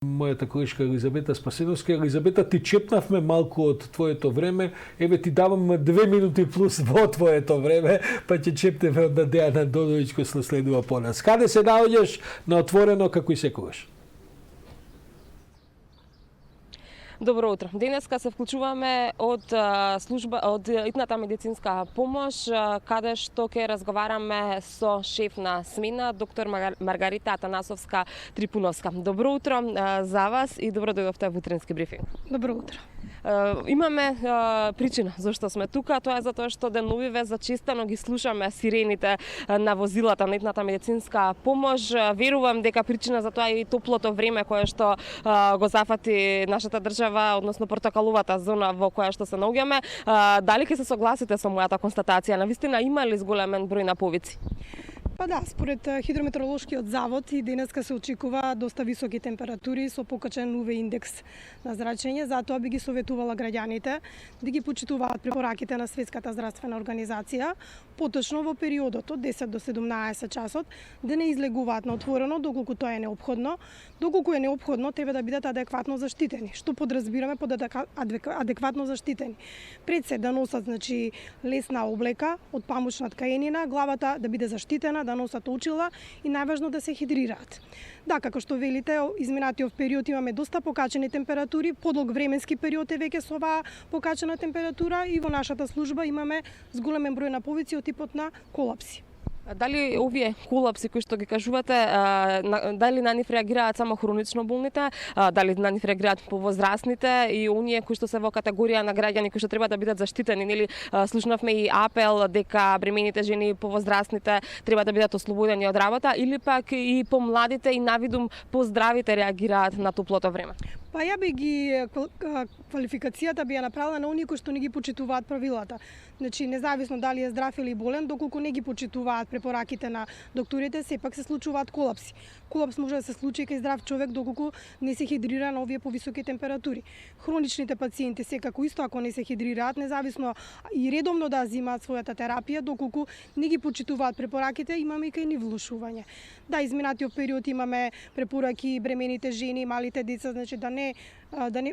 Мојата колешка Елизабета Спасеновска. Елизабета, ти чепнавме малку од твоето време. Еве ти давам 2 минути плюс во твоето време, па ќе чепнеме од Дејана Додовиќ кој следува по нас. Каде се наоѓаш на Отворено како и секогаш? Добро утро. Денеска се вклучуваме од итната медицинска помош, каде што ќе разговараме со шеф на смена, доктор Маргарита Атанасовска Трипуновска. Добро утро за вас и добро дојдовте во утренски брифинг. Добро утро. Имаме причина зашто сме тука, тоа е затоа што деновиве зачестено ги слушаме сирените на возилата на итната медицинска помош. Верувам дека причина за тоа е и топлото време кое што го зафати нашата држава, односно портокаловата зона во која што се наоѓаме. Дали ќе се согласите со мојата констатација? Навистина има ли зголемен број на повици? Па да, според Хидрометеоролошкиот завод и денеска се очекува доста високи температури со покачен UV индекс на зрачење, затоа би ги советувала граѓаните да ги почитуваат препораките на Светската здравствена организација, поточно во периодот од 10 до 17 часот, да не излегуваат на отворено доколку тоа е неопходно. Доколку е неопходно, треба да бидат адекватно заштитени. Што подразбираме под адекватно заштитени? Пред се да носат лесна облека од памучна ткаенина, главата да биде заштитена, да носат очила и најважно да се хидрираат. Да, како што велите, изминатиот период имаме доста покачени температури, подолг временски период е веќе со оваа покачена температура и во нашата служба имаме зголемен број на повици од типот на колапси. Дали овие колапси кои што ги кажувате, дали на нив реагираат само хронично болните, дали на нив реагираат повозрастните и оние кои што се во категорија на граѓани кои што треба да бидат заштитени, нели слушнавме и апел дека бремените жени и повозрастните треба да бидат ослободени од работа, или пак и помладите и навидум поздравите реагираат на топлото време? Па ја би ги квалификацијата би ја направила на оние кои што не ги почитуваат правилата. Значи, независно дали е здрав или болен, доколку не ги почитуваат препораките на докторите, сепак се случуваат колапси. Колапс може да се случи кај здрав човек доколку не се хидрира на овие повисоки температури. Хроничните пациенти секако исто ако не се хидрираат, независно и редовно да земаат својата терапија, доколку не ги почитуваат препораките, имаме и кај нив влошување. Да, изминатиот период имаме препораки бремените жени, малите деца, значи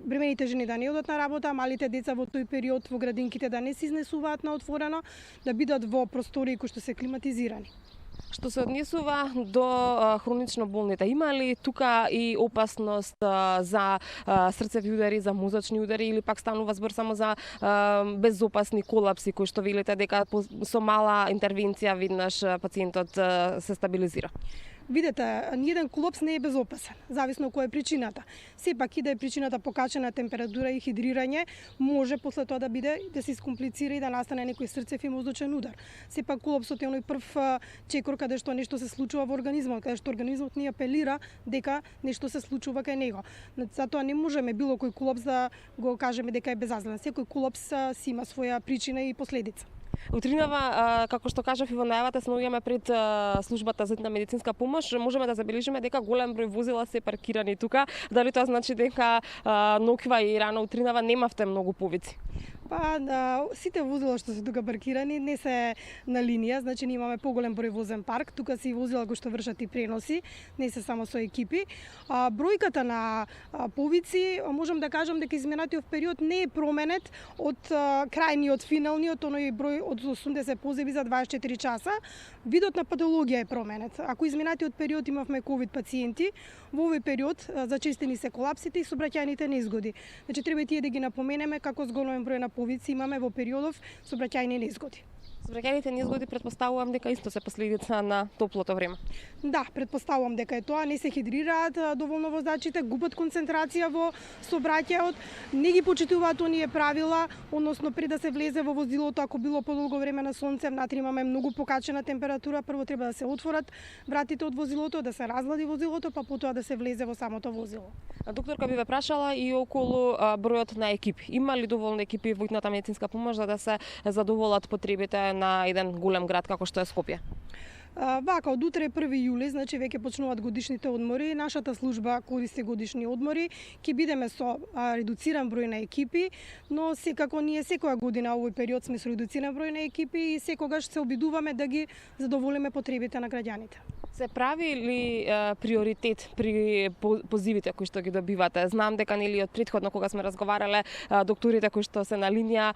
бремените жени да не одат на работа, малите деца во тој период во градинките да не се изнесуваат на отворено, да бидат во простории кои што се климатизирани. Што се однесува до хронично болните, има ли тука и опасност за срцеви удари, за мозочни удари или пак станува збор само за безопасни колапси кои што велите дека со мала интервенција виднаш пациентот се стабилизира? Видете, ниеден колапс не е безопасен, зависно која е причината. Сепак и да е причината покачена температура и хидрирање, може после тоа да се искомплицира и да настане некој срцев и мозочен удар. Сепак колапсот е оној прв чекор каде што нешто се случува во организмот, каде што организмот ни апелира дека нешто се случува кај него. Затоа не можеме било кој колапс да го кажеме дека е безазлен. Секој колапс си има своја причина и последица. Утринава, како што кажав и во најавата, се наоѓаме пред службата за итна медицинска помош. Можеме да забележиме дека голем број возила се паркирани тука. Дали тоа значи дека ноќва и рано утринава немавте многу повици? Па, сите возила што се тука паркирани не се на линија, значи ние имаме поголем број возен парк, тука се и возила кои што вршат и преноси, не се само со екипи. Бројката на повици, можам да кажам дека изминатиот период не е променет од крајниот финалниот, оној број од 80 позиви за 24 часа. Видот на патологија е променет. Ако изминатиот период имавме ковид пациенти, во овој период зачестени се колапсите и сообраќајните незгоди. Значи треба и тие да ги напоменеме како зголемен број на повици имаме во периодов сообраќајни незгоди. Сообраќајните незгоди претпоставувам дека исто се последица на топлото време. Да, претпоставувам дека е тоа, не се хидрираат доволно возачите, губат концентрација во сообраќајот, не ги почитуваат оние правила, односно пред да се влезе во возилото, ако било подолго време на сонце, внатре имаме многу покачена температура, прво треба да се отворат вратите од возилото, да се разлади возилото, па потоа да се влезе во самото возило. Докторка би ве прашала и околу бројот на екипи. Има ли доволно екипи во итната медицинска помош за да се задоволат потребите на еден голем град како што е Скопје? Вака, од утре 1 јули, значи веќе почнуваат годишните одмори. Нашата служба користи годишни одмори. Ќе бидеме со редуциран број на екипи, но секако ние секоја година овој период сме со редуциран број на екипи и секогаш се обидуваме да ги задоволиме потребите на граѓаните. Се прави ли приоритет при позивите кои што ги добивате? Знам дека нели од претходно кога сме разговарале, докторите кои што се на линија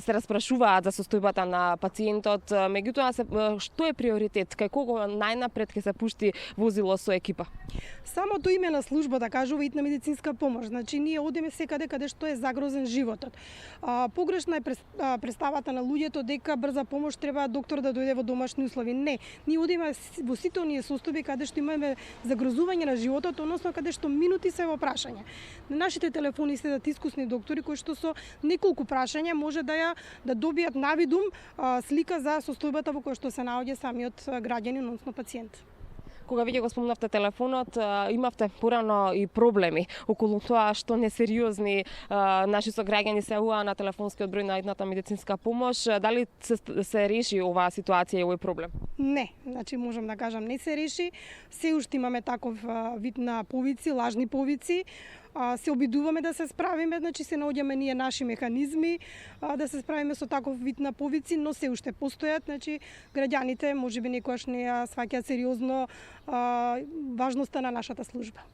се распрашуваат за состојбата на пациентот. Меѓутоа, што е приоритет? Кај кого најнапред ќе се пушти возило со екипа? Самото име на службата кажува итна медицинска помош. Значи ние одиме секаде каде што е загрозен животот. Погрешна е представата на луѓето дека брза помош треба доктор да дојде во домашни услови. Не, ние одиме во сите оние состојби каде што имаме загрозување на животот, односно каде што минути се во прашање. На нашите телефони седат искусни доктори кои што со неколку прашања може да добијат навидум слика за состојбата во која што се наоѓа самиот граѓанин, односно пациент. Кога веќе го спомнавте телефонот, имавте порано и проблеми околу тоа што несериозни наши сограѓани се јавуваа на телефонскиот број на идната медицинска помош. Дали се реши оваа ситуација и овој проблем? Не, значи можам да кажам не се реши. Се уште имаме таков вид на повици, лажни повици. Се обидуваме да се справиме, значи се наоѓаме ние наши механизми да се справиме со таков вид на повици, но се уште постојат, значи граѓаните можеби некогаш не ја сваќаат сериозно важноста на нашата служба.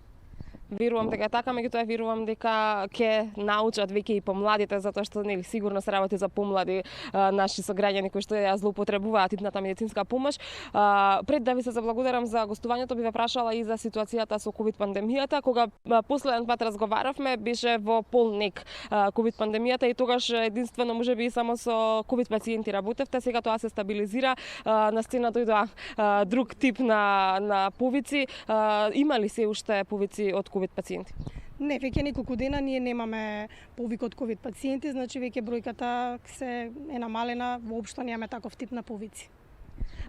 Верувам дека така, меѓутоа верувам дека ќе научат веќе и помладите, затоа што нели сигурно се работи за помлади наши сограѓани кои што ја злоупотребуваат итната медицинска помош. Пред да ви се заблагодарам за гостувањето, би ве прашала и за ситуацијата со ковид пандемијата. Кога последен пат разговаравме, беше во полнек ковид пандемијата и тогаш единствено можеби и само со ковид пациенти работевте. Сега тоа се стабилизира, на сцена дојдоа друг тип на повици. Има ли се уште повици од ковид пациенти? Не, веќе неколку дена ние немаме повик од ковид пациенти, значи веќе бројката се е намалена, воопшто немаме таков тип на повици.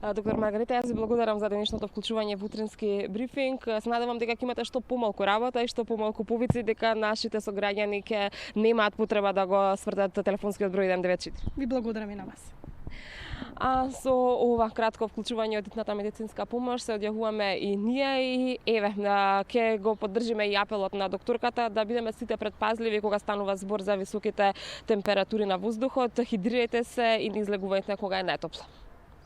Доктор Маргарита, јас ви благодарам за денешното вклучување во утрински брифинг. Се надевам дека ќе имате што помалку работа и што помалку повици, дека нашите сограѓани ќе немаат потреба да го свртат телефонскиот број 194. Ви благодарам и на вас. А со ова кратко вклучување од итната медицинска помош се одјавуваме и ние и еве, ќе го поддржиме и апелот на докторката да бидеме сите предпазливи кога станува збор за високите температури на воздухот, хидрирайте се и не излегувајте кога е најтопло.